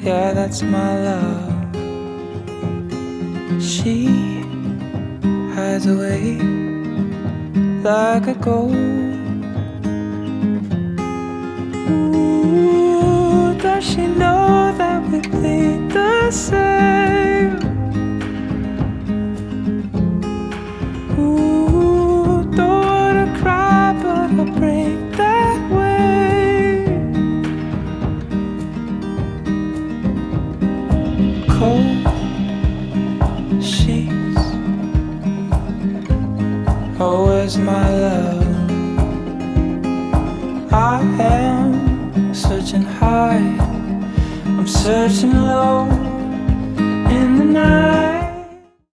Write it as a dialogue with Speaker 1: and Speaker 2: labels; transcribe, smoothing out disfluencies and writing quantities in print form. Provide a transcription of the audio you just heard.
Speaker 1: Yeah, that's my love. She hides away like a ghost. Ooh, does she know that we think the same? Ooh, don't wanna cry, but I'll break that way. Cold sheets. Oh, where's my love? I am searching high, I'm searching low.